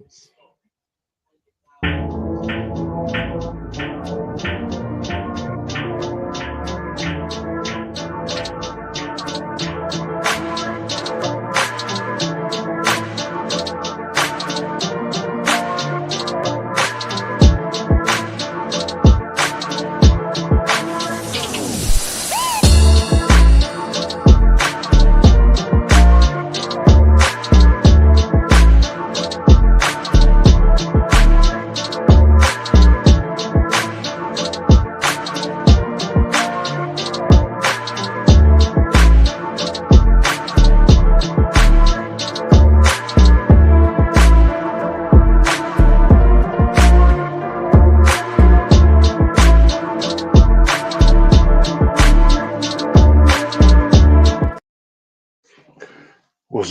What's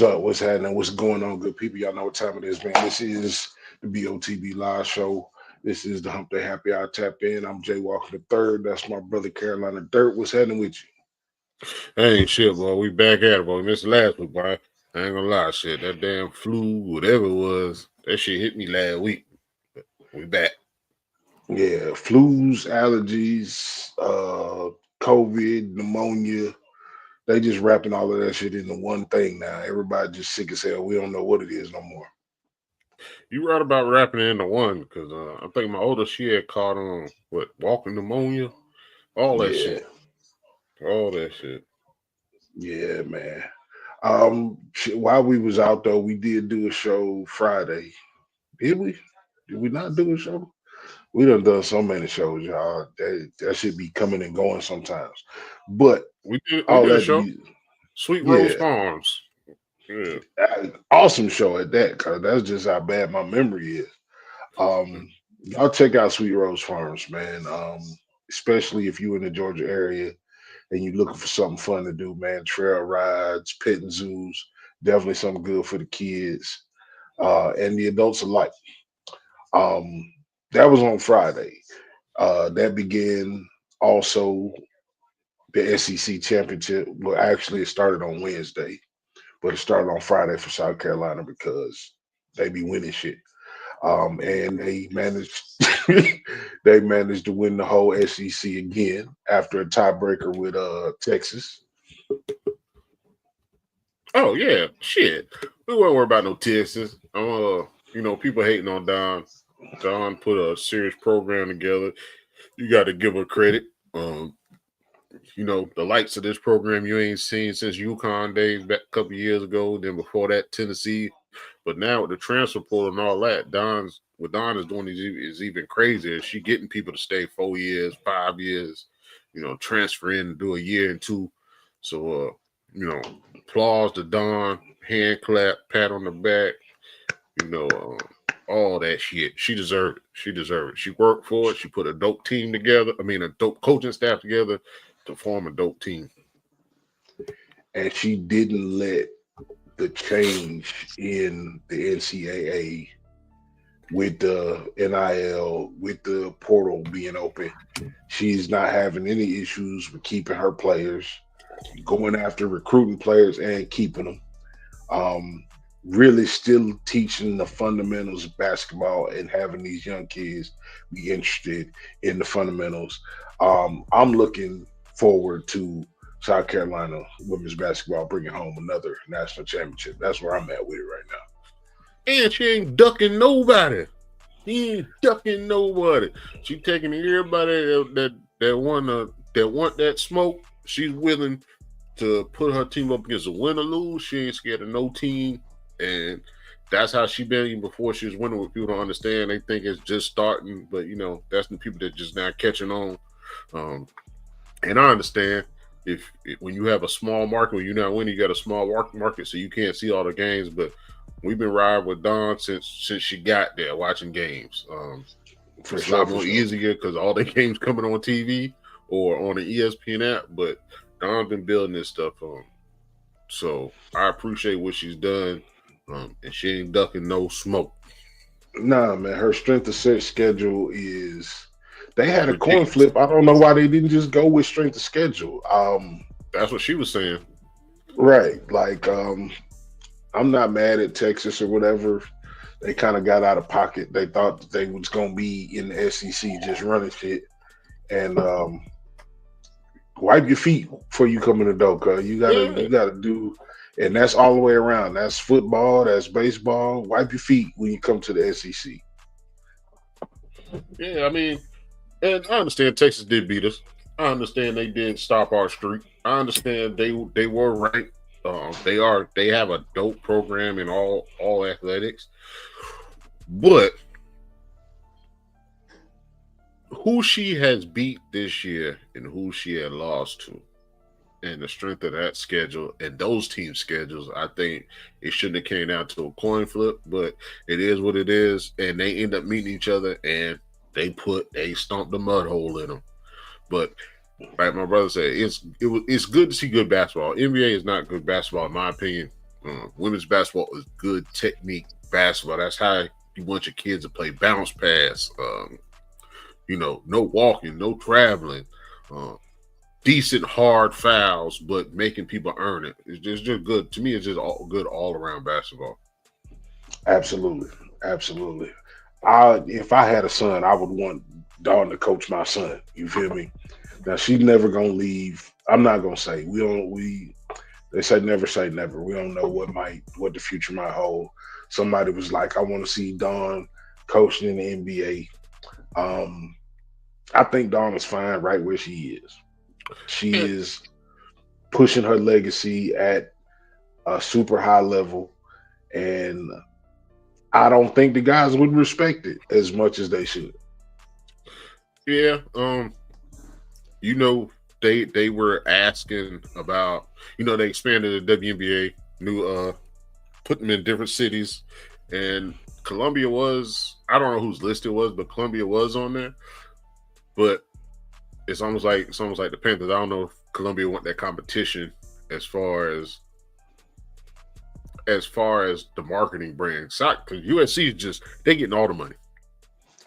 up? What's happening? What's going on, good people? Y'all know what time it is, man. This is the BOTB live show. This is the Hump Day Happy Hour Tap In. I'm Jay Walker the third. That's my brother Carolina Dirt. What's happening with you? Ain't shit, boy. We back at it, boy. We missed last week, boy. I ain't gonna lie, shit. That damn flu, whatever it was, that shit hit me last week. But we back. Yeah, flus, allergies, COVID, pneumonia. They just wrapping all of that shit into one thing now. Everybody just sick as hell. We don't know what it is no more. You right about wrapping it into one, because I think my older she had caught on walking pneumonia, all that shit. All that shit. Yeah, man. While we was out though, we did do a show Friday. Did we? Did we not do a show? We done so many shows, y'all. That should be coming and going sometimes. But we did that a show. Sweet Rose Farms. Yeah. Awesome show at that, because that's just how bad my memory is. Y'all check out Sweet Rose Farms, man. Especially if you're in the Georgia area and you're looking for something fun to do, man. Trail rides, petting zoos, definitely something good for the kids and the adults alike. That was on Friday. That began also the SEC championship. Well, actually, it started on Wednesday, but it started on Friday for South Carolina because they be winning shit. And they managed they managed to win the whole SEC again after a tiebreaker with Texas. Oh yeah, shit. We won't worry about no Texas. People hating on Don. Don put a serious program together. You got to give her credit. The likes of this program you ain't seen since UConn days back a couple years ago. Then before that, Tennessee. But now with the transfer portal and all that, what Don is doing is even crazier. She getting people to stay 4 years, 5 years, transfer in and do a year and two. So, applause to Don, hand clap, pat on the back, all that shit. She deserved it. She worked for it. She put a dope team together. A dope coaching staff together to form a dope team. And she didn't let the change in the NCAA with the NIL, with the portal being open, she's not having any issues with keeping her players, going after recruiting players and keeping them. Really still teaching the fundamentals of basketball and having these young kids be interested in the fundamentals. I'm looking forward to South Carolina women's basketball bringing home another national championship. That's where I'm at with it right now. And she ain't ducking nobody. She ain't ducking nobody. She taking everybody that want that smoke. She's willing to put her team up against a win or lose. She ain't scared of no team. And that's how she been even before she was winning. What people don't understand, they think it's just starting. But, that's the people that just now catching on. And I understand. When you have a small market, when you're not winning, you got a small market, so you can't see all the games. But we've been riding with Dawn since she got there, watching games. It's a lot more easier because all the games coming on TV or on the ESPN app. But Dawn's been building this stuff on. So I appreciate what she's done, and she ain't ducking no smoke. Nah, man, her strength of set schedule is. They had a coin flip. I don't know why they didn't just go with strength of schedule. That's what she was saying. Right. Like, I'm not mad at Texas or whatever. They kind of got out of pocket. They thought that they was gonna be in the SEC just running shit. And wipe your feet before you come in the door, cause Yeah, you gotta do, and that's all the way around. That's football, that's baseball. Wipe your feet when you come to the SEC. yeah. I mean, and I understand Texas did beat us. I understand they did stop our streak. I understand they were ranked. They have a dope program in all athletics, but who she has beat this year and who she had lost to, and the strength of that schedule and those team schedules, I think it shouldn't have came down to a coin flip, but it is what it is, and they end up meeting each other and they stomped the mud hole in them. But like my brother said, it's good to see good basketball. NBA is not good basketball in my opinion. Women's basketball is good technique basketball. That's how you want your kids to play bounce pass. No walking, no traveling, decent hard fouls, but making people earn it. It's just good. To me, it's just good all around basketball. Absolutely, absolutely. If I had a son, I would want Dawn to coach my son. You feel me? Now she's never gonna leave. I'm not gonna say we don't. They say never. We don't know what the future might hold. Somebody was like, I want to see Dawn coaching in the NBA. I think Dawn is fine right where she is. She And, is pushing her legacy at a super high level, and I don't think the guys would respect it as much as they should. yeah, you know, they were asking about, they expanded the WNBA, put them in different cities, and Columbia was, I don't know whose list it was, but Columbia was on there. But it's almost like the Panthers. I don't know if Columbia want that competition as far as the marketing brand. Because USC is just, they getting all the money.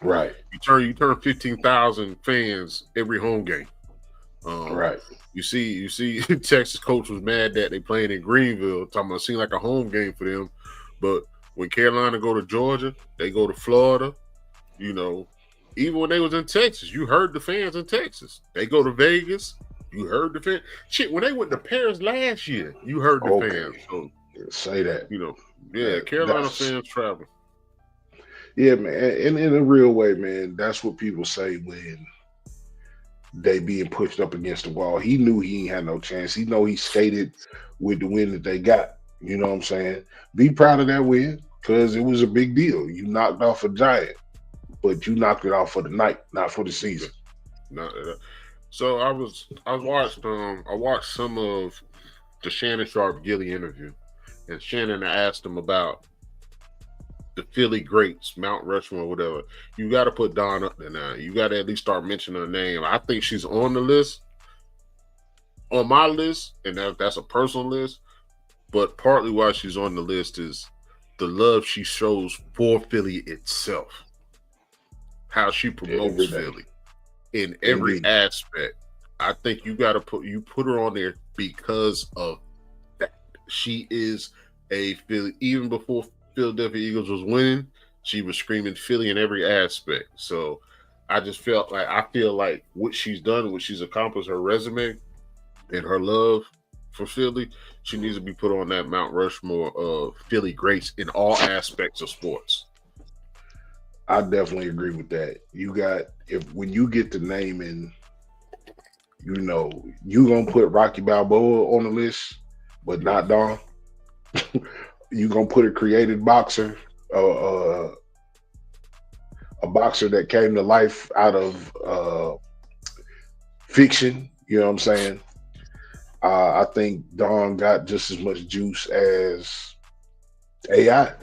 Right. You turn 15,000 fans every home game. Right. You see Texas coach was mad that they playing in Greenville, talking about it seemed like a home game for them. But when Carolina go to Georgia, they go to Florida, even when they was in Texas, you heard the fans in Texas. They go to Vegas, you heard the fans. Shit, when they went to Paris last year, you heard the fans. So say that. Carolina fans travel. Yeah, man. And in a real way, man, that's what people say when they being pushed up against the wall. He knew he ain't had no chance. He know he skated with the win that they got. You know what I'm saying? Be proud of that win because it was a big deal. You knocked off a giant, but you knocked it off for the night, not for the season. So I watched some of the Shannon Sharp Gilly interview, and Shannon asked him about the Philly greats, Mount Rushmore, whatever. You got to put Dawn up there now. You got to at least start mentioning her name. I think she's on the list, on my list, and that's a personal list. But partly why she's on the list is the love she shows for Philly itself, how she promotes Philly in every aspect. I think you got to put her on there because of that. She is a Philly. Even before Philadelphia Eagles was winning, she was screaming Philly in every aspect. So I feel like what she's done, what she's accomplished, her resume and her love for Philly, she needs to be put on that Mount Rushmore of Philly greats in all aspects of sports. I definitely agree with that. When you get the naming, you gonna put Rocky Balboa on the list, but not Dawn. You gonna put a created boxer, a boxer that came to life out of fiction. You know what I'm saying? I think Dawn got just as much juice as AI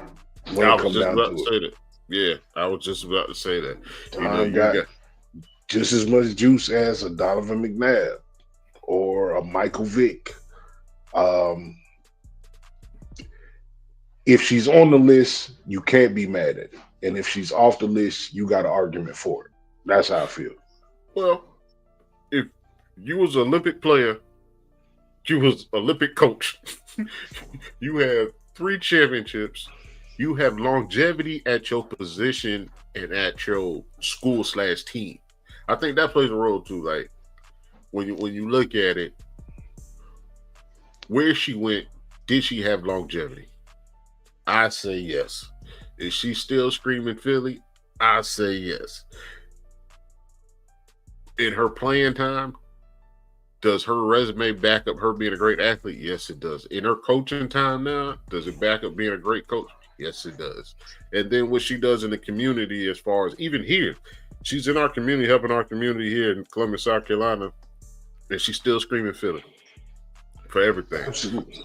when it comes down to it. Yeah, I was just about to say that. Dawn got just as much juice as a Donovan McNabb or a Michael Vick. If she's on the list, you can't be mad at it. And if she's off the list, you got an argument for it. That's how I feel. Well, if you was an Olympic player, you was Olympic coach, you have 3 championships, You have longevity at your position and at your school/team. I think that plays a role too. Like when you look at it, where she went, did she have longevity? I say yes. Is she still screaming Philly? I say yes. In her playing time, does her resume back up her being a great athlete? Yes, it does. In her coaching time now, does it back up being a great coach? Yes, it does. And then what she does in the community, as far as even here, she's in our community, helping our community here in Columbus, South Carolina, and she's still screaming Philly for everything. Absolutely.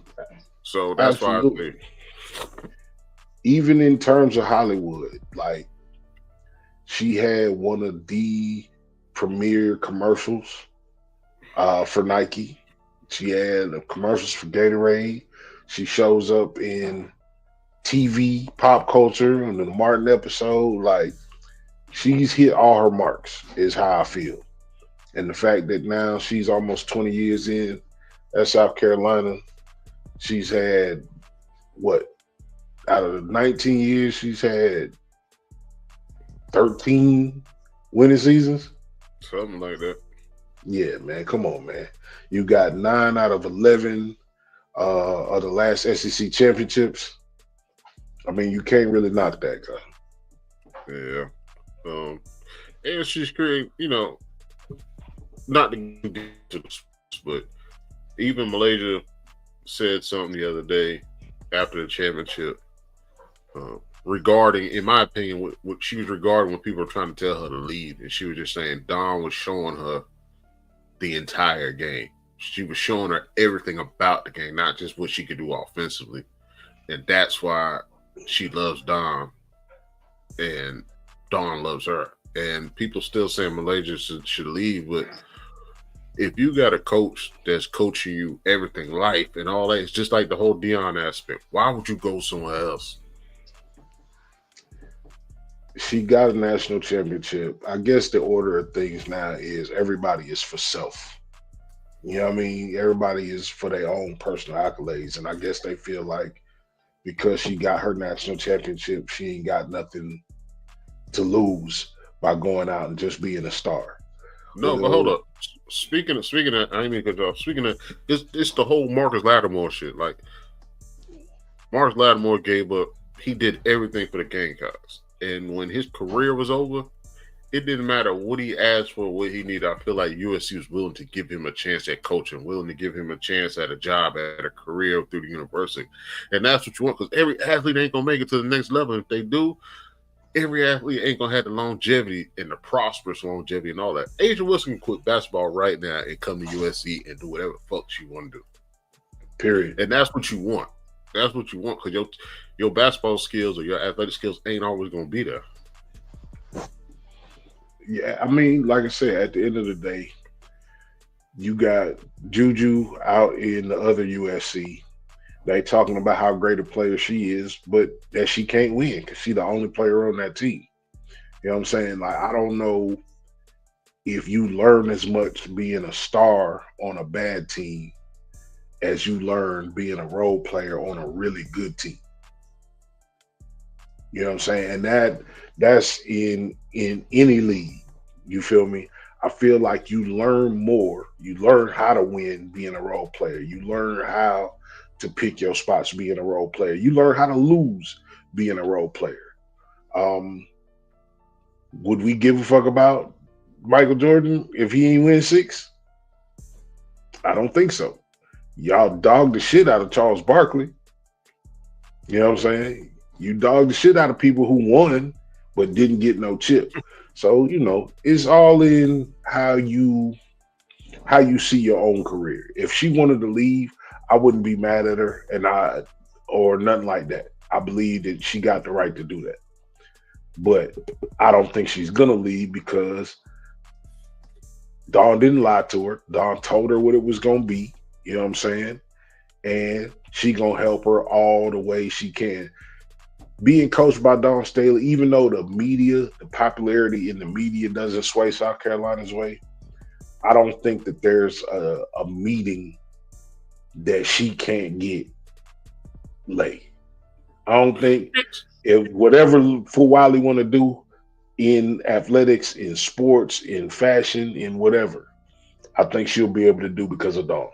So that's why I say, even in terms of Hollywood, like she had one of the premier commercials for Nike. She had commercials for Gatorade. She shows up in TV, pop culture, in the Martin episode. Like she's hit all her marks, is how I feel. And the fact that now she's almost 20 years in at South Carolina, she's had what, out of the 19 years, she's had 13 winning seasons. something like that. Yeah, man. Come on, man. You got 9 out of 11 of the last SEC championships. I mean, you can't really knock that guy. Yeah. And she's creating, not to get to the sports, but even Malaysia said something the other day after the championship regarding, in my opinion, what she was regarding when people were trying to tell her to leave. And she was just saying Don was showing her the entire game. She was showing her everything about the game, not just what she could do offensively. And that's why she loves Don and Don loves her. And people still saying Malaysia should leave, but if you got a coach that's coaching you everything, life and all that, it's just like the whole Dion aspect. Why would you go somewhere else? She got a national championship. I guess the order of things now is everybody is for self. You know what I mean? Everybody is for their own personal accolades. And I guess they feel like because she got her national championship, she ain't got nothing to lose by going out and just being a star. No, but hold up. Speaking of, I ain't mean to cut you off. Speaking of, it's the whole Marcus Lattimore shit. Like, Marcus Lattimore gave up. He did everything for the Gamecocks. And when his career was over, it didn't matter what he asked for, what he needed. I feel like USC was willing to give him a chance at coaching, willing to give him a chance at a job, at a career through the university. And that's what you want, because every athlete ain't going to make it to the next level. If they do, every athlete ain't going to have the longevity and the prosperous longevity and all that. Asia Wilson can quit basketball right now and come to USC and do whatever the fuck she want to do. Period. And that's what you want. That's what you want, because your basketball skills or your athletic skills ain't always going to be there. Yeah, I mean, like I said, at the end of the day, you got Juju out in the other USC. They talking about how great a player she is, but that she can't win because she's the only player on that team. You know what I'm saying? Like, I don't know if you learn as much being a star on a bad team as you learn being a role player on a really good team. You know what I'm saying? And that's in any league. You feel me? I feel like you learn more. You learn how to win being a role player. You learn how to pick your spots being a role player. You learn how to lose being a role player. Would we give a fuck about Michael Jordan if he ain't win 6? I don't think so. Y'all dogged the shit out of Charles Barkley. You know what I'm saying? You dogged the shit out of people who won but didn't get no chip. So, it's all in how you see your own career. If she wanted to leave, I wouldn't be mad at her or nothing like that. I believe that she got the right to do that. But I don't think she's going to leave because Dawn didn't lie to her. Dawn told her what it was going to be. You know what I'm saying? And she going to help her all the way she can. Being coached by Dawn Staley, even though the popularity in the media doesn't sway South Carolina's way, I don't think that there's a meeting that she can't get lay. I don't think if whatever Fuwali want to do in athletics, in sports, in fashion, in whatever, I think she'll be able to do because of Dawn.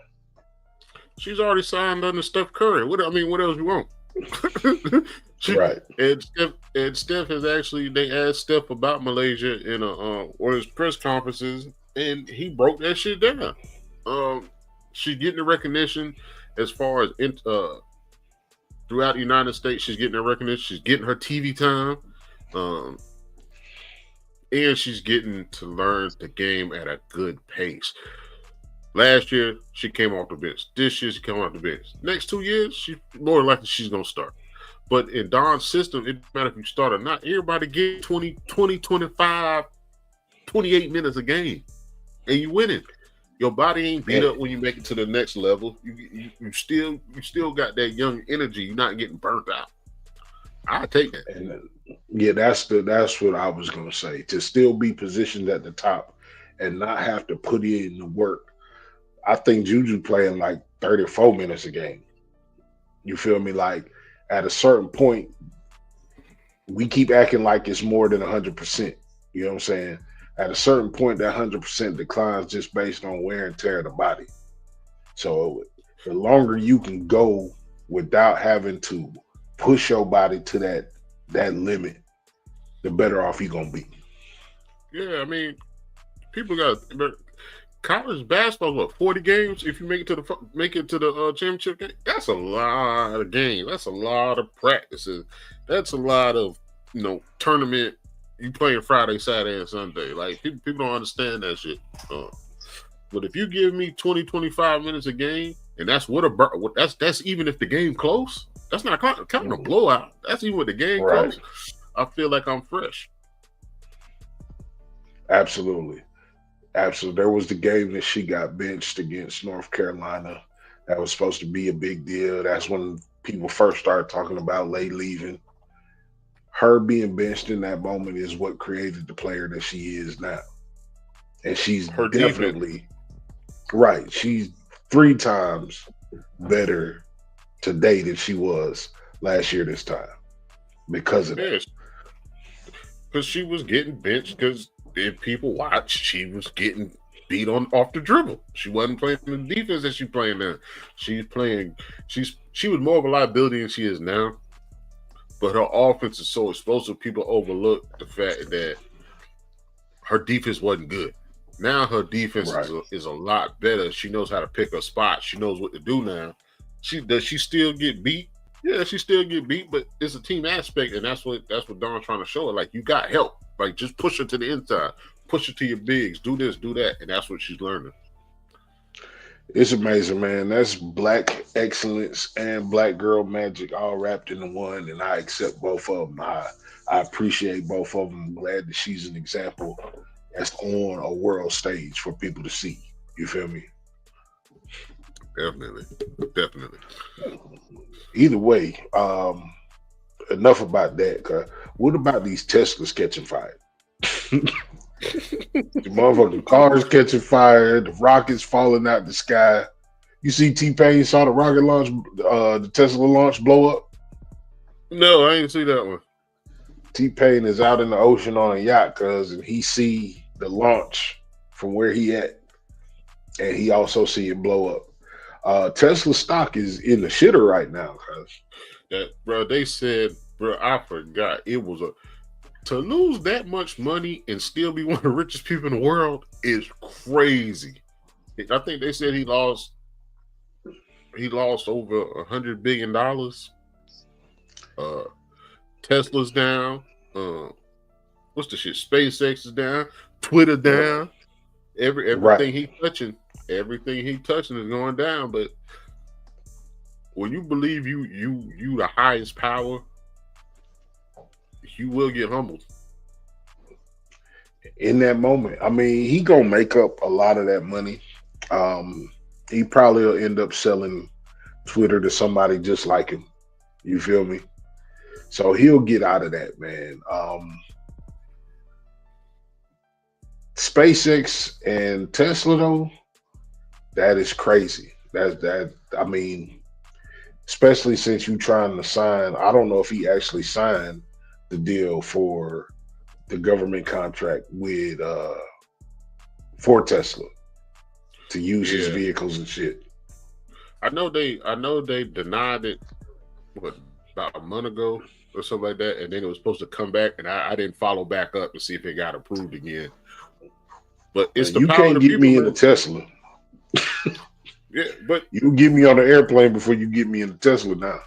She's already signed under Steph Curry. What else you want? she, Right. and Steph has actually, they asked Steph about Malaysia in one of his press conferences, and he broke that shit down. She's getting the recognition as far as throughout the United States. She's getting the recognition. She's getting her TV time, and she's getting to learn the game at a good pace. Last year, she came off the bench. This year, she came off the bench. Next 2 years, she more likely she's going to start. But in Don's system, it doesn't matter if you start or not. Everybody get 20, 25, 28 minutes a game, and you winning. Your body ain't beat up when you make it to the next level. You still got that young energy. You're not getting burnt out. I take that. And yeah, that's what I was gonna say. To still be positioned at the top and not have to put in the work. I think Juju playing like 34 minutes a game. You feel me? Like at a certain point, we keep acting like it's more than 100%. You know what I'm saying? At a certain point, that 100% declines just based on wear and tear of the body. So the longer you can go without having to push your body to that limit, the better off you're gonna be. Yeah, I mean, people got college basketball. What, 40 games? If you make it to the championship game, that's a lot of games. That's a lot of practices. That's a lot of tournament. You playing Friday, Saturday, and Sunday. Like people don't understand that shit. But if you give me 20, 25 minutes a game, and that's that's even if the game close. That's not counting a blowout. That's even with the game close. I feel like I'm fresh. Absolutely. There was the game that she got benched against North Carolina. That was supposed to be a big deal. That's when people first started talking about Lay leaving. Her being benched in that moment is what created the player that she is now. And she's definitely right. She's 3 times better today than she was last year this time because of that. Because she was getting benched because if people watch, she was getting beat off the dribble. She wasn't playing the defense that she's playing now. She was more of a liability than she is now. But her offense is so explosive, people overlook the fact that her defense wasn't good. Now her defense is a lot better. She knows how to pick her spot. She knows what to do now. Does she still get beat? Yeah, she still get beat, but it's a team aspect, and that's what Don's trying to show her. Like, you got help. Like, just push her to the inside. Push her to your bigs. Do this, do that. And that's what she's learning. It's amazing, man. That's black excellence and black girl magic all wrapped into one, and I accept both of them. I appreciate both of them. I'm glad that she's an example that's on a world stage for people to see. You feel me? Definitely. Either way, enough about that. What about these Teslas catching fire? The motherfucking cars catching fire, the rockets falling out the sky. You see T-Pain saw the rocket launch, the Tesla launch blow up? No, I ain't see that one. T-Pain is out in the ocean on a yacht, and he see the launch from where he at, and he also see it blow up. Tesla stock is in the shitter right now, they said, I forgot it was to lose that much money and still be one of the richest people in the world is crazy. I think they said he lost over $100 billion. Tesla's down. What's the shit? SpaceX is down. Twitter down. Everything he touching is going down. But when you believe you the highest power, you will get humbled. In that moment, I mean, he gonna make up a lot of that money. He probably will end up selling Twitter to somebody just like him. You feel me? So he'll get out of that, man. SpaceX and Tesla, though, that is crazy. I mean, especially since you trying to sign. I don't know if he actually signed the deal for the government contract with for Tesla to use his Yeah, vehicles and shit. I know they denied it what about a month ago or something like that, and then it was supposed to come back, and I didn't follow back up to see if it got approved again. But it's Man, the you power of can't the get people, me in the man. Tesla. Yeah, but You get me on the airplane before you get me in the Tesla now.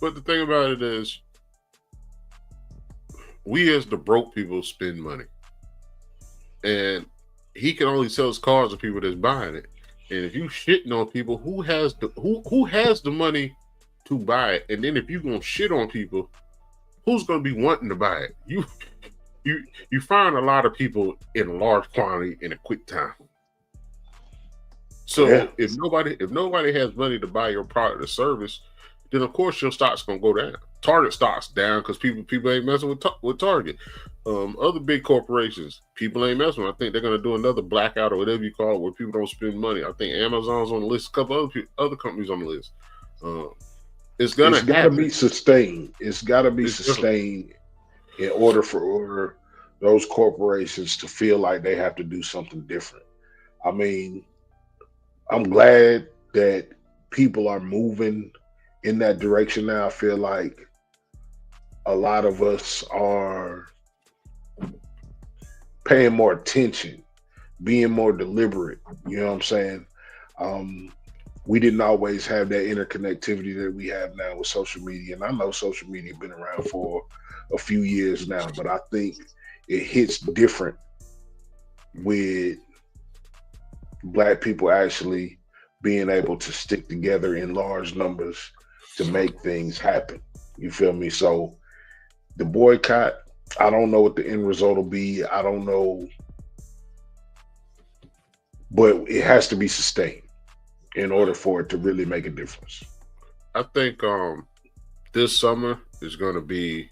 the thing about it is, we as the broke people spend money, and he can only sell his cars to people that's buying it. And if you shitting on people, who has the money to buy it? And then if you gonna shit on people, who's gonna be wanting to buy it? You find a lot of people in a large quantity in a quick time. Yeah, So if nobody has money to buy your product or service, then of course your stock's gonna go down. Target stock's down because people ain't messing with Target. Other big corporations, people ain't messing with. I think they're gonna do another blackout or whatever you call it, where people don't spend money. I think Amazon's on the list, a couple other companies on the list. Uh, it's gonna it's got to happen. be sustained. It's got to be It's just, sustained in order for those corporations to feel like they have to do something different. I mean, I'm glad that people are moving in that direction now. I feel like a lot of us are paying more attention, being more deliberate. You know what I'm saying? Um, we didn't always have that interconnectivity that we have now with social media. And I know social media been around for a few years now, but I think it hits different with black people actually being able to stick together in large numbers to make things happen. You feel me? So the boycott, I don't know what the end result will be. I don't know, but it has to be sustained in order for it to really make a difference. I think this summer is gonna be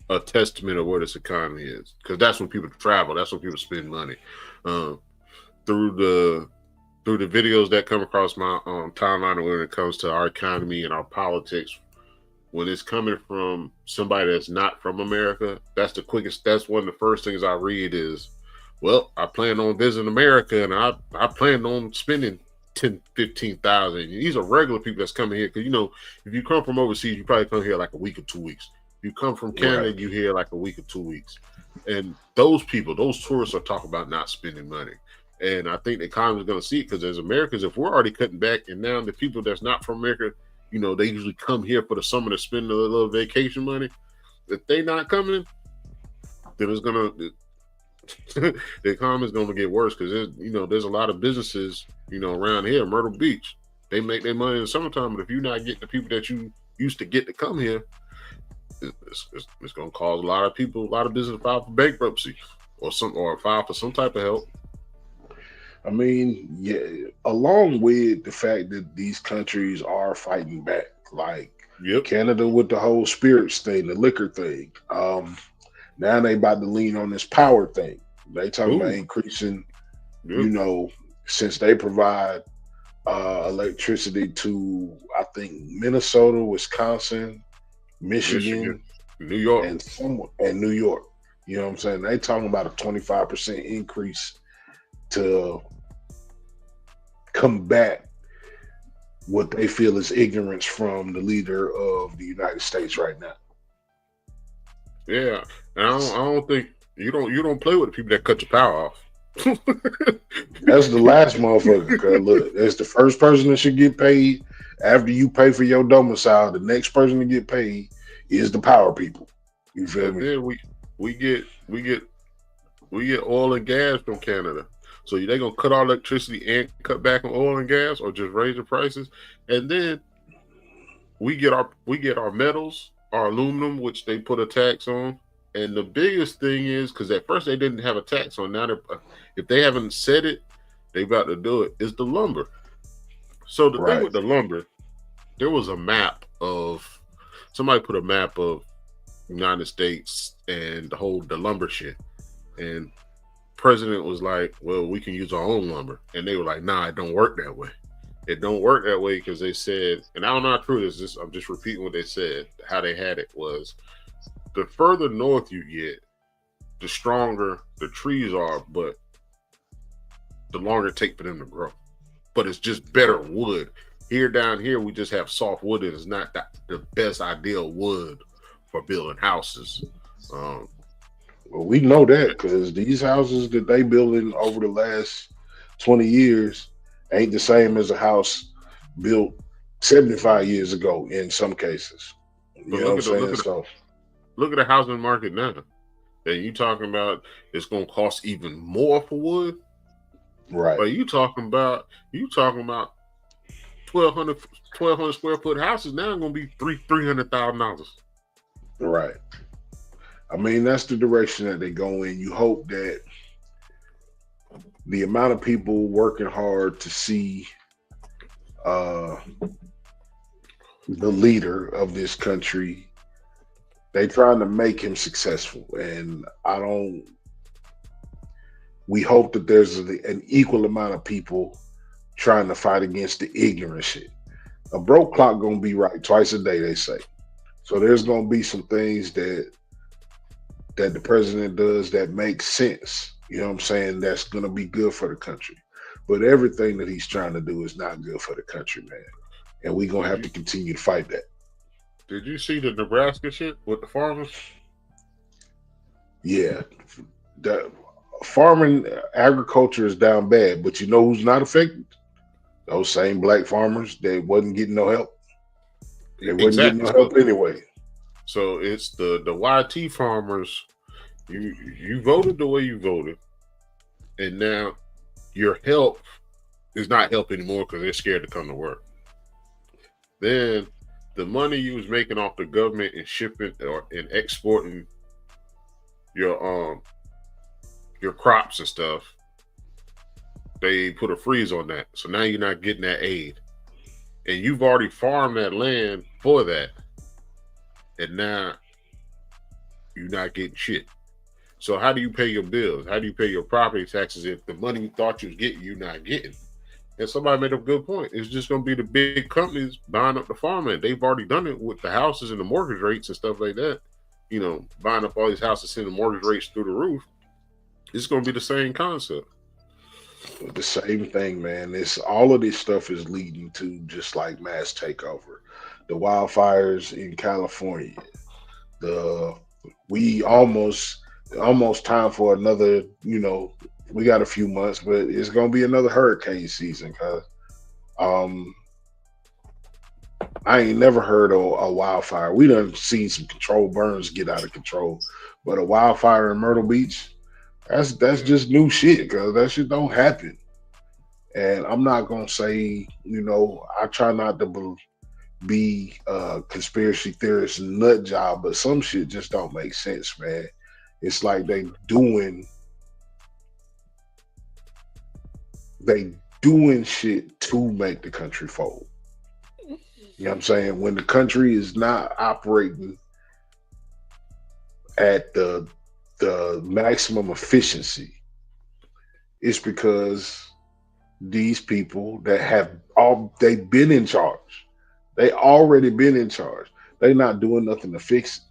a testament of where this economy is, because that's when people travel, that's when people spend money. Um, through the videos that come across my timeline when it comes to our economy and our politics, when it's coming from somebody that's not from America, that's one of the first things I read is, well, I plan on visiting America and I plan on spending 10, 15,000. These are regular people that's coming here, because if you come from overseas, you probably come here like a week or 2 weeks. If you come from Canada, Right. you here like a week or 2 weeks. And those people, those tourists are talking about not spending money. And I think the economy is going to see it, because as Americans, if we're already cutting back, and now the people that's not from America, they usually come here for the summer to spend a little vacation money. If they not coming, then it's gonna the economy is gonna get worse, because there's a lot of businesses around here, Myrtle Beach. They make their money in the summertime, but if you're not getting the people that you used to get to come here, it's gonna cause a lot of business to file for bankruptcy or file for some type of help. I mean, yeah, along with the fact that these countries are fighting back, like Yep. Canada with the whole spirits thing, the liquor thing. Now they about to lean on this power thing. They talking about Ooh. increasing, Yep. since they provide electricity to, I think, Minnesota, Wisconsin, Michigan, Michigan, New York. and New York. You know what I'm saying? They talking about a 25% increase to combat what they feel is ignorance from the leader of the United States right now. Yeah, and I don't think you don't play with the people that cut your power off. That's the last motherfucker. Cause look, that's the first person that should get paid after you pay for your domicile. The next person to get paid is the power people. You feel And me? then we get oil and gas from Canada. So they gonna cut our electricity and cut back on oil and gas, or just raise the prices. And then we get our metals, our aluminum, which they put a tax on. And the biggest thing is, because at first they didn't have a tax on, now if they haven't said it, they about to do it, is the lumber. So the thing Right. with the lumber, there was a map of somebody put a map of United States and the lumber shit. And president was like, well, we can use our own lumber. And they were like, nah, it don't work that way. It don't work that way because they said, and I don't know how true this is. I'm just repeating what they said. How they had it was the further north you get, the stronger the trees are, but the longer it takes for them to grow. But it's just better wood. Here down here, we just have soft wood, and it's not the best ideal wood for building houses. Well, we know that because these houses that they building over the last 20 years ain't the same as a house built 75 years ago in some cases. You know what I'm saying? Look at the housing market now. And you talking about it's gonna cost even more for wood. Right. But you talking about 1,200 square foot houses now going to be $300,000. Right. I mean, that's the direction that they go in. You hope that the amount of people working hard to see the leader of this country, they trying to make him successful. And we hope that there's an equal amount of people trying to fight against the ignorant shit. A broke clock gonna be right twice a day, they say. So there's gonna be some things that the president does that makes sense. You know what I'm saying? That's gonna be good for the country. But everything that he's trying to do is not good for the country, man. And we're gonna have to continue to fight that. Did you see the Nebraska shit with the farmers? Yeah. The farming agriculture is down bad, but you know who's not affected? Those same black farmers that wasn't getting no help. They wasn't getting no help anyway. So it's the YT farmers. You voted the way you voted, and now your help is not help anymore because they're scared to come to work. Then the money you was making off the government and shipping or and exporting your crops and stuff, they put a freeze on that. So now you're not getting that aid. And you've already farmed that land for that. And now you're not getting shit. So how do you pay your bills? How do you pay your property taxes if the money you thought you was getting, you're not getting? And somebody made a good point. It's just going to be the big companies buying up the farmland. They've already done it with the houses and the mortgage rates and stuff like that. You know, buying up all these houses, sending the mortgage rates through the roof. It's going to be the same concept. The same thing, man. It's all of this stuff is leading to just like mass takeover. The wildfires in California. We almost time for another, you know, we got a few months, but it's gonna be another hurricane season because I ain't never heard of a wildfire. We done seen some controlled burns get out of control, but a wildfire in Myrtle Beach, that's just new shit because that shit don't happen. And I'm not gonna say, you know, I try not to be a conspiracy theorist nut job, but some shit just don't make sense, man. It's like they doing shit to make the country fold. You know what I'm saying? When the country is not operating at the maximum efficiency, it's because these people that they've been in charge. They already been in charge. They not doing nothing to fix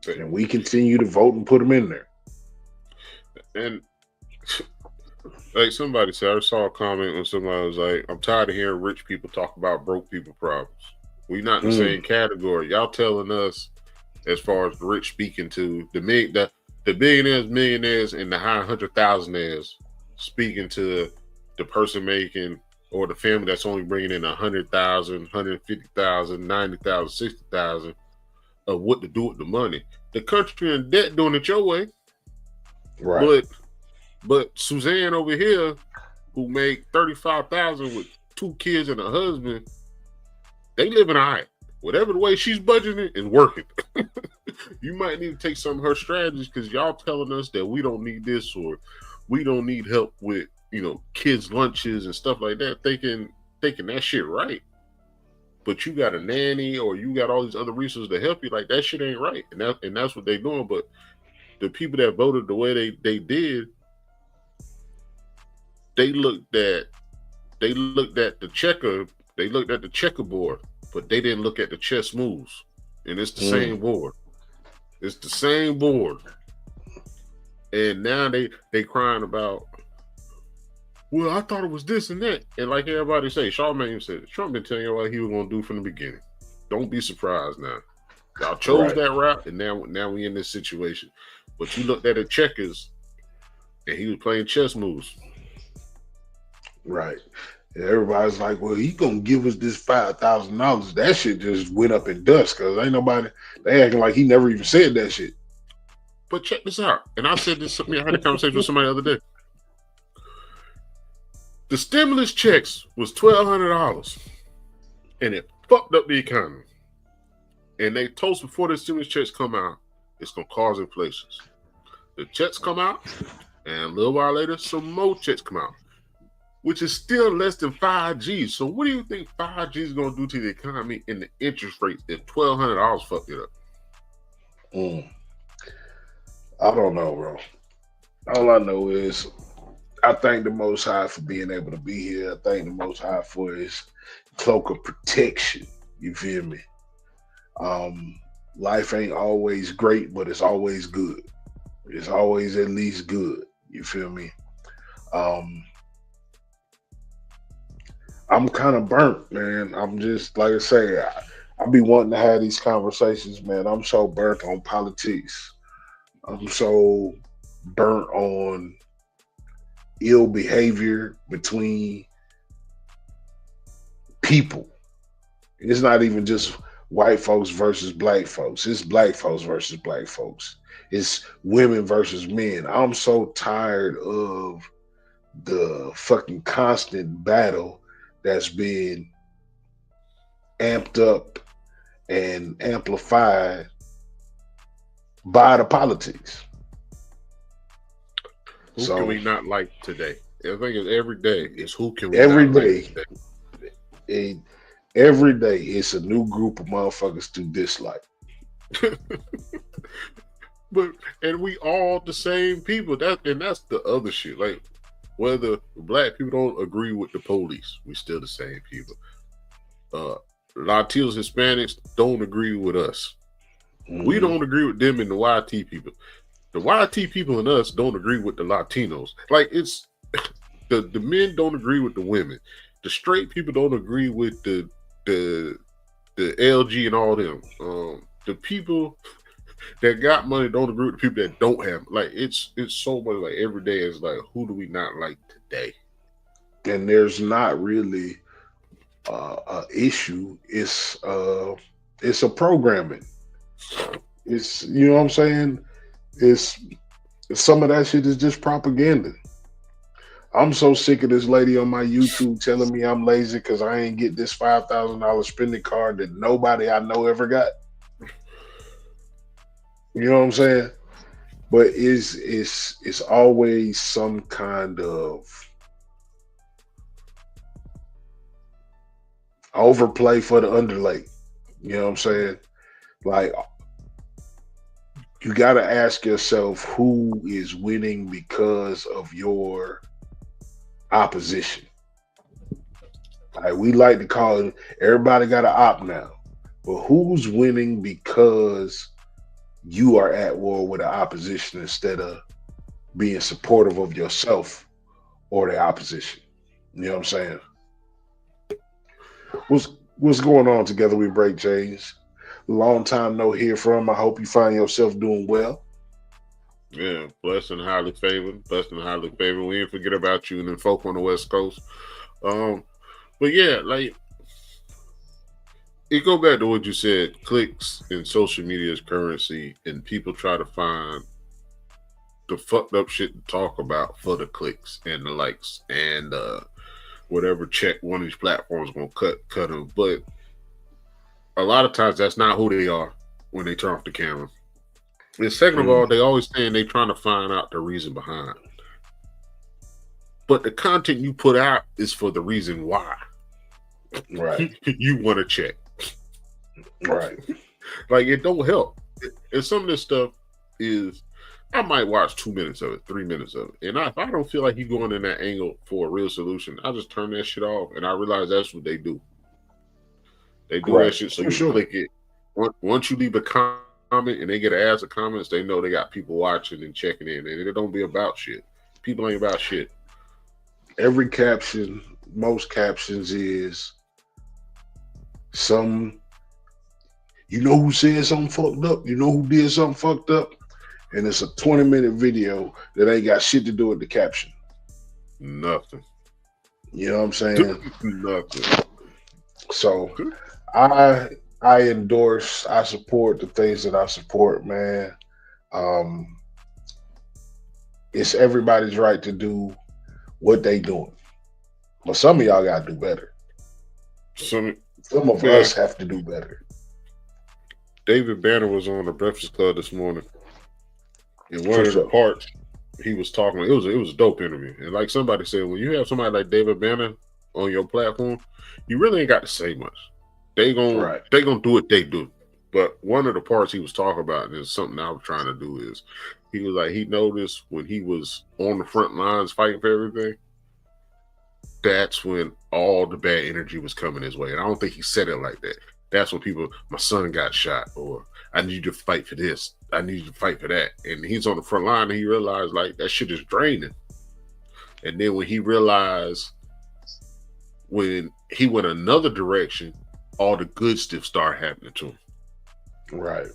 it. And we continue to vote and put them in there. And like somebody said, I saw a comment when somebody was like, I'm tired of hearing rich people talk about broke people problems. We're not in the same category. Y'all telling us, as far as the rich speaking to the billionaires, millionaires, and the high 100,000aires speaking to the person making or the family that's only bringing in 100,000, 150,000, 90,000, 60,000 of what to do with the money. The country in debt doing it your way. Right. But Suzanne over here, who make 35,000 with 2 kids and a husband, they living all right. Whatever the way she's budgeting is working. You might need to take some of her strategies because y'all telling us that we don't need this or we don't need help with, you know, kids' lunches and stuff like that, thinking that shit right. But you got a nanny or you got all these other resources to help you, like that shit ain't right. And that's what they doing. But the people that voted the way they did, they looked at they looked at the checkerboard, but they didn't look at the chess moves. And it's the same board. It's the same board. And now they crying about, well, I thought it was this and that. And like everybody say, Charlamagne said, Trump been telling you what he was gonna do from the beginning. Don't be surprised now. Y'all chose that route, and now we in this situation. But you looked at the checkers, and he was playing chess moves. Right. And everybody's like, well, he gonna give us this $5,000. That shit just went up in dust because ain't nobody. They acting like he never even said that shit. But check this out. And I said this. I had a conversation with somebody the other day. The stimulus checks was $1,200, and it fucked up the economy. And they told us before the stimulus checks come out, it's gonna cause inflation. The checks come out, and a little while later, some more checks come out, which is still less than 5G. So what do you think 5G is gonna do to the economy and the interest rate if $1,200 fucked it up? I don't know, bro. All I know is I thank the Most High for being able to be here. I thank the Most High for his cloak of protection. You feel me? Life ain't always great, but it's always good. It's always at least good. You feel me? I'm kind of burnt, man. I'm just, like I say, I be wanting to have these conversations, man. I'm so burnt on politics. I'm so burnt on ill behavior between people. It's not even just white folks versus black folks. It's black folks versus black folks. It's women versus men. I'm so tired of the fucking constant battle that's being amped up and amplified by the politics. Who can we not like today? I think it's every day. It's who can we every not day, like today? Every day, it's a new group of motherfuckers to dislike. And we all the same people. That's the other shit. Like, whether black people don't agree with the police, we still the same people. Latinos, Hispanics don't agree with us. We don't agree with them and the YT people. The YT people and us don't agree with the Latinos. Like, it's the men don't agree with the women. The straight people don't agree with the LG and all them. The people that got money don't agree with the people that don't have. Like, it's so much. Like, every day is like, who do we not like today? And there's not really an issue. It's a programming. It's, you know what I'm saying? It's some of that shit is just propaganda. I'm so sick of this lady on my YouTube telling me I'm lazy because I ain't get this $5,000 spending card that nobody I know ever got. You know what I'm saying? But it's always some kind of overplay for the underlay. You know what I'm saying? Like, you got to ask yourself who is winning because of your opposition. Like, we like to call it, everybody got an op now. But who's winning because you are at war with the opposition instead of being supportive of yourself or the opposition? You know what I'm saying? What's going on Together We Break, James? Long time no hear from. I hope you find yourself doing well. Yeah, blessed and highly favored. Blessed and highly favored. We didn't forget about you and the folk on the West Coast. But yeah, like, it go back to what you said. Clicks in social media is currency, and people try to find the fucked up shit to talk about for the clicks and the likes and whatever check one of these platforms gonna cut them. But a lot of times that's not who they are when they turn off the camera. And second of all, they always saying they trying to find out the reason behind. But the content you put out is for the reason why. Right. You want to check. Right. Like, it don't help. And some of this stuff is I might watch 2 minutes of it, 3 minutes of it. And if I don't feel like he's going in that angle for a real solution, I just turn that shit off. And I realize that's what they do. They do that shit so you click it. Once you leave a comment and they get an ass of comments, they know they got people watching and checking in. And it don't be about shit. People ain't about shit. Every caption, most captions is some, you know who said something fucked up? You know who did something fucked up? And it's a 20-minute video that ain't got shit to do with the caption. Nothing. You know what I'm saying? Nothing. So I endorse, I support the things that I support, man. It's everybody's right to do what they doing. But some of y'all gotta do better. Some of us have to do better. David Banner was on the Breakfast Club this morning. In one of the parts, he was talking. It was a dope interview. And like somebody said, when you have somebody like David Banner on your platform, you really ain't got to say much. They gonna do what they do. But one of the parts he was talking about, and it's something I was trying to do, is he was like, he noticed when he was on the front lines fighting for everything, that's when all the bad energy was coming his way. And I don't think he said it like that. That's when people, my son got shot, or I need you to fight for this. I need you to fight for that. And he's on the front line and he realized like that shit is draining. And then when he realized when he went another direction, all the good stuff started happening to him. Right.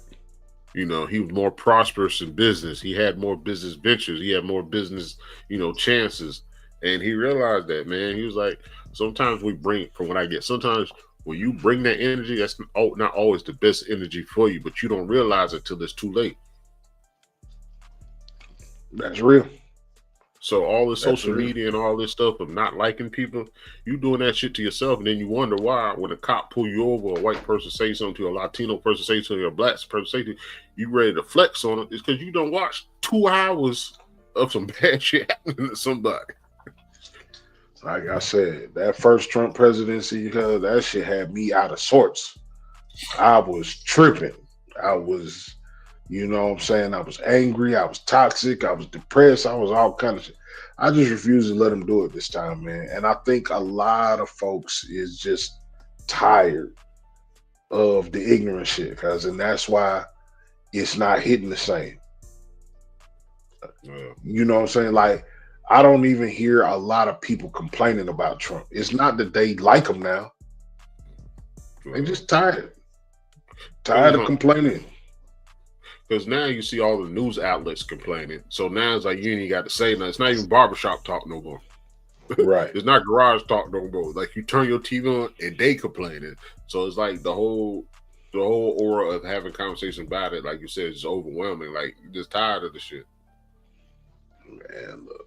You know, he was more prosperous in business. He had more business ventures. He had more business, chances. And he realized that, man. He was like, sometimes sometimes when you bring that energy, that's not always the best energy for you, but you don't realize it till it's too late. That's real. So all the social media and all this stuff of not liking people, you doing that shit to yourself, and then you wonder why when a cop pull you over, a white person say something to you, a Latino person say something to you, a black person say to you, you ready to flex on it. It's because you don't watch 2 hours of some bad shit happening to somebody. Like I said, that first Trump presidency, that shit had me out of sorts. I was tripping. I was, you know what I'm saying? I was angry. I was toxic. I was depressed. I was all kind of shit. I just refused to let him do it this time, man. And I think a lot of folks is just tired of the ignorant shit, and that's why it's not hitting the same. Yeah. You know what I'm saying? Like, I don't even hear a lot of people complaining about Trump. It's not that they like him now. They're just tired of complaining. Because now you see all the news outlets complaining. So now it's like you ain't even got to say nothing. It's not even barbershop talk no more. Right. It's not garage talk no more. Like you turn your TV on and they complaining. So it's like the whole aura of having conversation about it, like you said, is overwhelming. Like you're just tired of the shit. Man, look.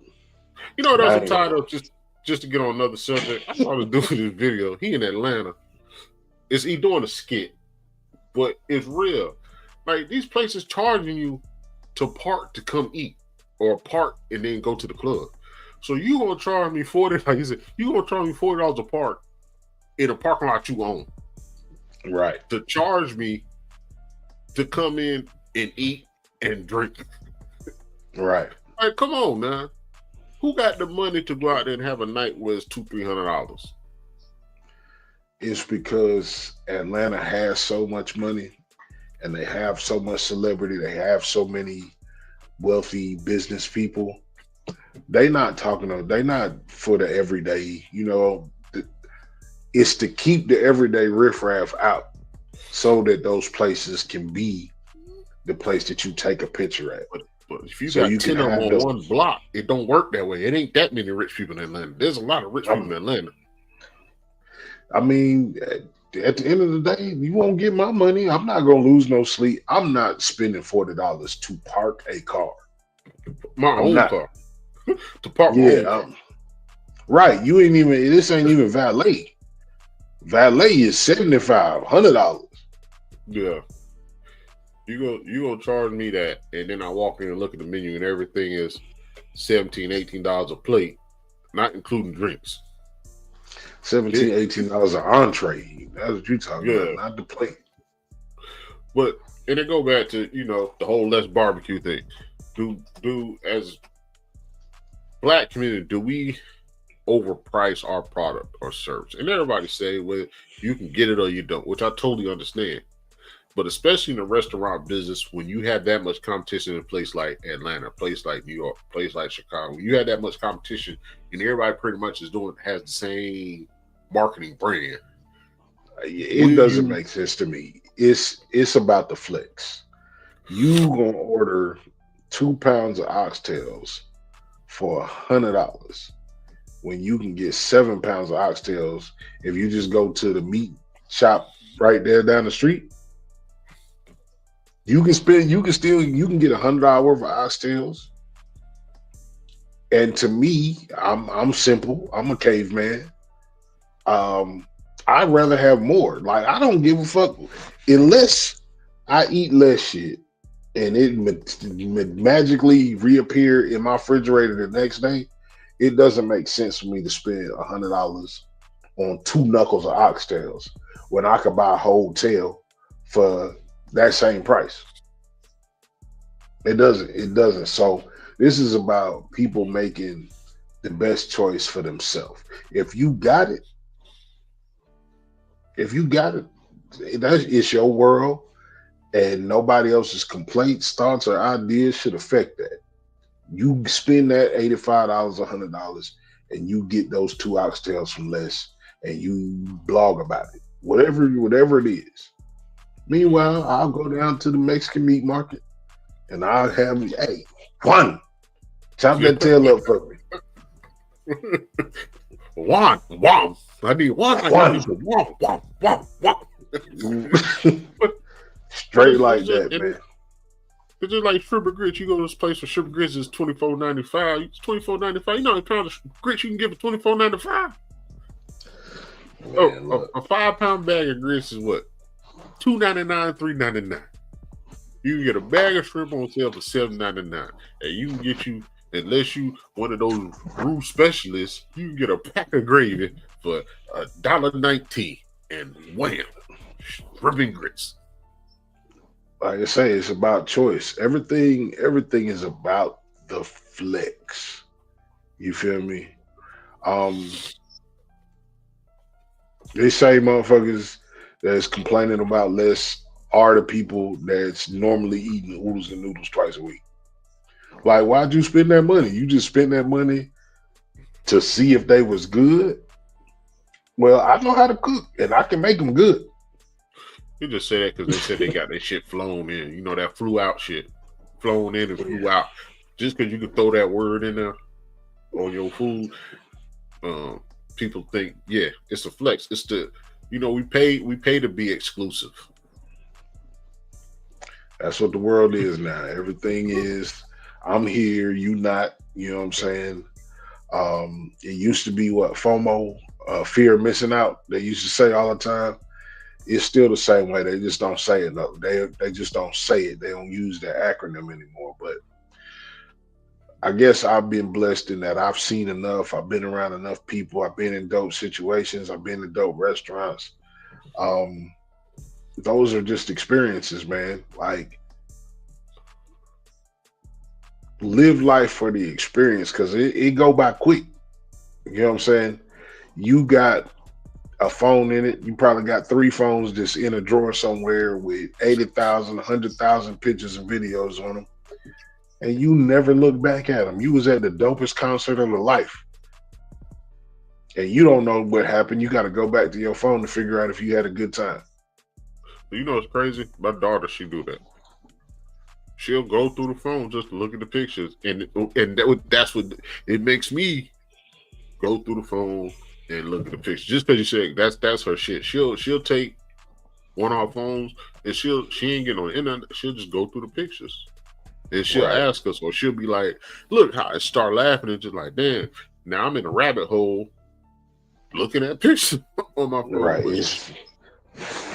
You know what else I'm tired of? Just to get on another subject. I saw this dude in this video. He in Atlanta. He doing a skit, but it's real. Like these places charging you to park to come eat, or park and then go to the club. So you gonna charge me $40? Like he said, you gonna charge me $40 a park in a parking lot you own, right? To charge me to come in and eat and drink, right? Like, come on, man. Who got the money to go out there and have a night where it's $200-$300? It's because Atlanta has so much money, and they have so much celebrity. They have so many wealthy business people. They not for the everyday. It's to keep the everyday riffraff out, so that those places can be the place that you take a picture at. But if you got 10 of them on one block, it don't work that way. It ain't that many rich people in Atlanta. There's a lot of rich people in Atlanta. I mean, at the end of the day, you won't get my money. I'm not going to lose no sleep. I'm not spending $40 to park a car. My own car. To park my own car. Right. This ain't even valet. Valet is $75, $100. Yeah. You gonna charge me that, and then I walk in and look at the menu, and everything is $17, $18 a plate, not including drinks. $17, $18 an entree. That's what you're talking about, not the plate. But and it go back to the whole less barbecue thing. do as Black community, do we overprice our product or service? And everybody say, well, you can get it or you don't, which I totally understand. But especially in the restaurant business, when you have that much competition in a place like Atlanta, a place like New York, a place like Chicago, when you have that much competition and everybody pretty much has the same marketing brand. It doesn't make sense to me. It's about the flex. You gonna order 2 pounds of oxtails for $100 when you can get 7 pounds of oxtails if you just go to the meat shop right there down the street. You can get $100 worth of oxtails. And to me, I'm simple. I'm a caveman. I'd rather have more. Like, I don't give a fuck unless I eat less shit and it magically reappear in my refrigerator the next day. It doesn't make sense for me to spend $100 on 2 knuckles of oxtails when I could buy a whole tail for that same price. It doesn't. So this is about people making the best choice for themselves. If you got it, it's your world, and nobody else's complaints, thoughts, or ideas should affect that. You spend that $85, $100, and you get those 2 oxtails from less, and you blog about it, whatever it is. Meanwhile, I'll go down to the Mexican meat market, and I'll have one. Chop that tail up for me. One. I need one. Straight like that, man. It's just like shrimp and grits. You go to this place for shrimp and grits, it's $24.95. It's $24.95. You know how many pounds of grits you can get for $24.95? A 5-pound bag of grits is what? $2.99, $3.99. You can get a bag of shrimp on sale for $7.99, and you can get you, unless you one of those roux specialists, you can get a pack of gravy for $1.19, and wham, shrimp and grits. Like I say, it's about choice. Everything is about the flex. You feel me? They say motherfuckers that's complaining about less are the people that's normally eating oodles and noodles twice a week. Like, why'd you spend that money? You just spent that money to see if they was good? Well, I know how to cook, and I can make them good. You just say that because they said they got that shit flown in. You know, that flew out shit. Flown in and flew out. Just because you can throw that word in there on your food, people think, yeah, it's a flex. It's the, we pay to be exclusive. That's what the world is now. Everything is, I'm here, you not. You know what I'm saying? It used to be what? FOMO, fear of missing out. They used to say all the time. It's still the same way. They just don't say it. No, they just don't say it. They don't use that acronym anymore. But I guess I've been blessed in that I've seen enough. I've been around enough people. I've been in dope situations. I've been in dope restaurants. Those are just experiences, man. Like, live life for the experience, because it go by quick. You know what I'm saying? You got a phone in it. You probably got 3 phones just in a drawer somewhere with 80,000, 100,000 pictures and videos on them. And you never look back at them. You was at the dopest concert of your life. And you don't know what happened. You got to go back to your phone to figure out if you had a good time. You know what's crazy? My daughter, she do that. She'll go through the phone just to look at the pictures. And that's what it makes me go through the phone and look at the pictures. Just because you say that's her shit. She'll take one of our phones and she ain't getting on the internet. She'll just go through the pictures. And she'll ask us, or she'll be like, look, how I start laughing and just like, damn, now I'm in a rabbit hole looking at pictures on my phone. Right. It's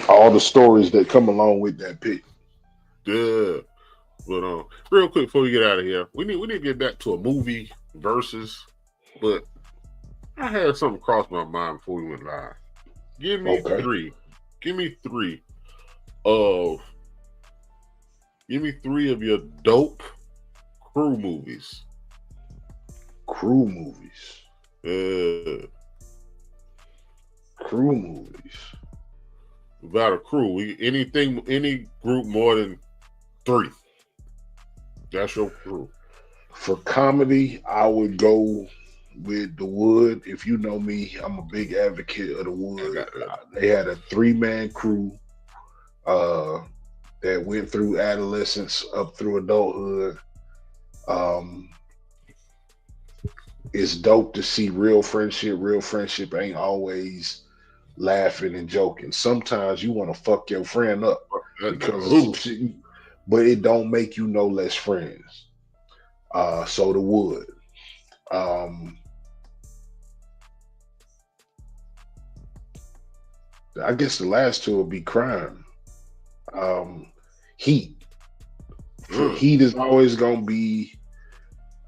all the stories that come along with that pic. Yeah. But real quick before we get out of here, we need to get back to a movie versus, but I had something cross my mind before we went live. Give me three of your dope crew movies. Crew movies. Crew movies. Without a crew, any group more than 3. That's your crew. For comedy, I would go with The Wood. If you know me, I'm a big advocate of The Wood. They had a 3-man crew that went through adolescence up through adulthood. It's dope to see real friendship. Real friendship ain't always laughing and joking. Sometimes you want to fuck your friend up because of some shit, but it don't make you no less friends. So The Wood. I guess the last 2 will be Crime. Heat. Heat is always gonna be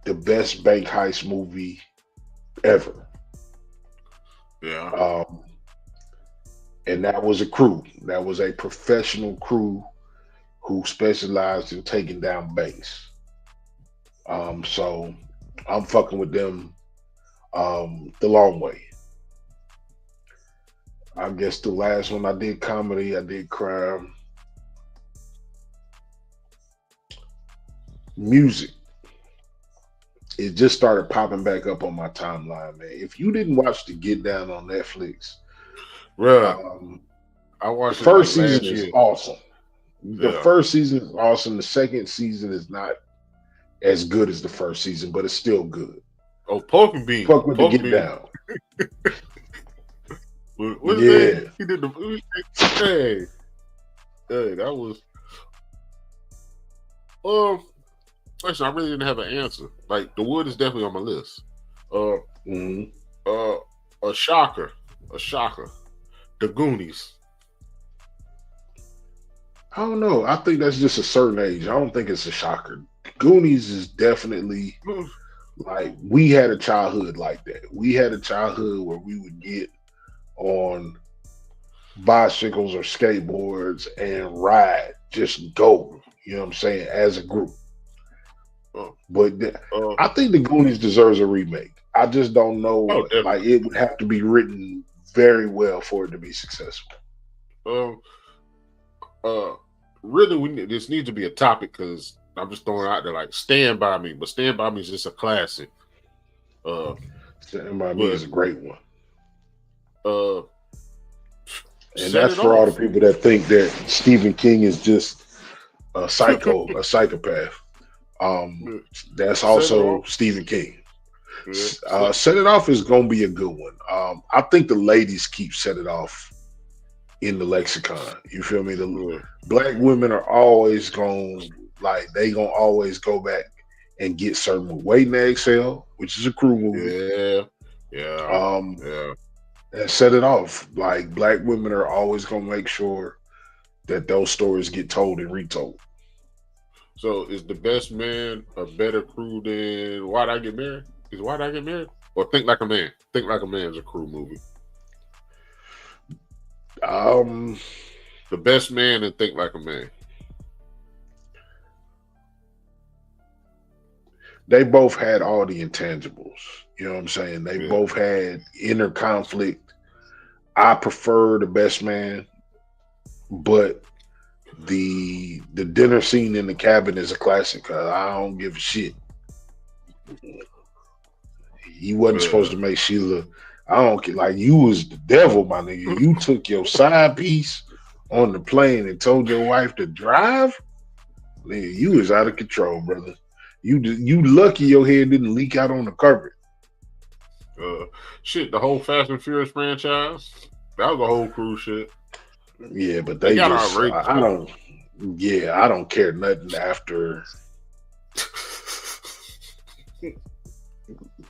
the best bank heist movie ever. Yeah. And that was a crew. That was a professional crew who specialized in taking down banks. So I'm fucking with them the long way. I guess the last one I did comedy, I did crime. Music. It just started popping back up on my timeline, man. If you didn't watch The Get Down on Netflix, bro, I watched the first season is awesome. The Yeah. first season is awesome. The second season is not as good as the first season, but it's still good. Oh, Poking Bean. Fuck with The Get Down. What's his name? He did the hey, that was actually I really didn't have an answer. Like The Wood is definitely on my list. A shocker. The Goonies. I don't know. I think that's just a certain age. I don't think it's a shocker. Goonies is definitely like we had a childhood like that. We had a childhood where we would get on bicycles or skateboards and ride, just go. You know what I'm saying? As a group. But I think The Goonies deserves a remake. I just don't know. Like it would have to be written very well for it to be successful. Really, this needs to be a topic because I'm just throwing out there like Stand By Me, but Stand By Me is just a classic. Stand By Me is a great one. And Set that's It for Off. all the people that think that Stephen King is just a psychopath. That's also Stephen King. Set It Off is gonna be a good one. I think the ladies keep Set It Off in the lexicon. You feel me? The black women are always gonna always go back and get certain Waiting to Exhale, which is a crew movie. Yeah. And Set It Off. Like black women are always gonna make sure that those stories get told and retold. So is The Best Man a better crew than Why'd I Get Married? Is Why'd I Get Married? Or Think Like a Man? Think Like a Man is a crew movie. The Best Man and Think Like a Man. They both had all the intangibles. You know what I'm saying? They both had inner conflict. I prefer The Best Man, but the dinner scene in the cabin is a classic. I don't give a shit. He wasn't supposed to make Sheila. I don't care. Like you was the devil, my nigga. You took your side piece on the plane and told your wife to drive. Nigga, you was out of control, brother. You lucky your head didn't leak out on the carpet. Shit, the whole Fast and Furious franchise. That was a whole cruise shit. Yeah, but they just I don't care nothing after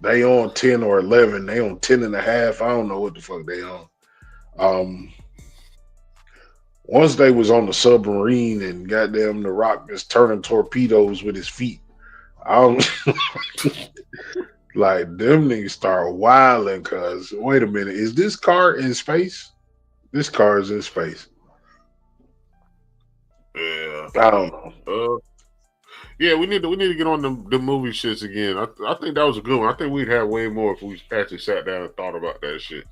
they on 10 or 11. They on 10 and a half. I don't know what the fuck they on. Once they was on the submarine and goddamn The Rock is turning torpedoes with his feet. I don't like them niggas start wilding cause wait a minute, is this car in space? This car is in space. Yeah. I don't know. Yeah, we need to get on the movie shits again. I think that was a good one. I think we'd have way more if we actually sat down and thought about that shit.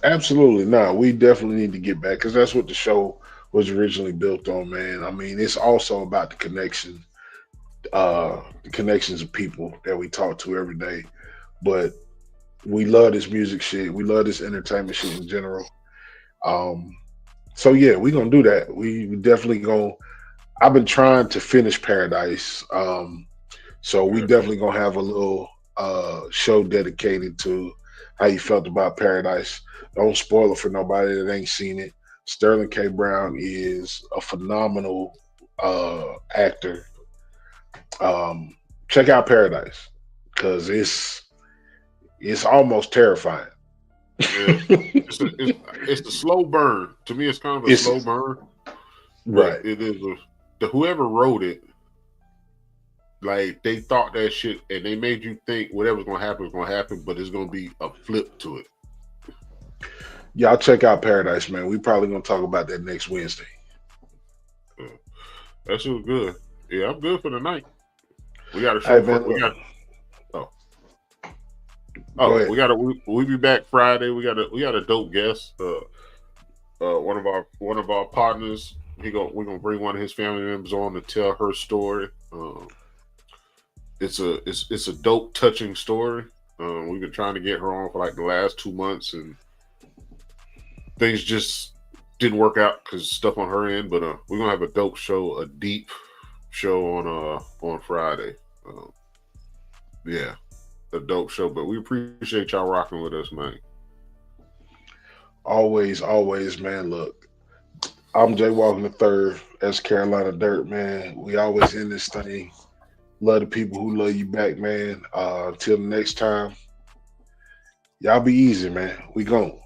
Absolutely. No, we definitely need to get back because that's what the show was originally built on, man. I mean, it's also about the connections of people that we talk to every day. But we love this music shit. We love this entertainment shit in general. Um, so yeah, we gonna do that. We definitely gonna. I've been trying to finish Paradise. So we definitely gonna have a little show dedicated to how you felt about Paradise. Don't spoil it for nobody that ain't seen it. Sterling K. Brown is a phenomenal actor. Check out Paradise because it's almost terrifying. Yeah. It's a slow burn. To me, it's kind of a It's slow burn. right. But it is whoever wrote it, like they thought that shit and they made you think whatever's gonna happen is gonna happen, but it's gonna be a flip to it. Y'all check out Paradise, man. We probably gonna talk about that next Wednesday. That shit was good. Yeah, I'm good for the night. We got a Hey, show. man, We got we'll be back Friday. We got a dope guest. One of our partners. We're gonna bring one of his family members on to tell her story. It's a dope, touching story. We've been trying to get her on for like the last 2 months, and things just didn't work out because stuff on her end. But we're gonna have a dope show, a deep show on Friday. Yeah, a dope show. But we appreciate y'all rocking with us, man. Always, man. Look, I'm Jay Walking the Third. That's Carolina Dirt, man. We always in this thing. Love the people who love you back, man. Till the next time, y'all be easy, man. We gone.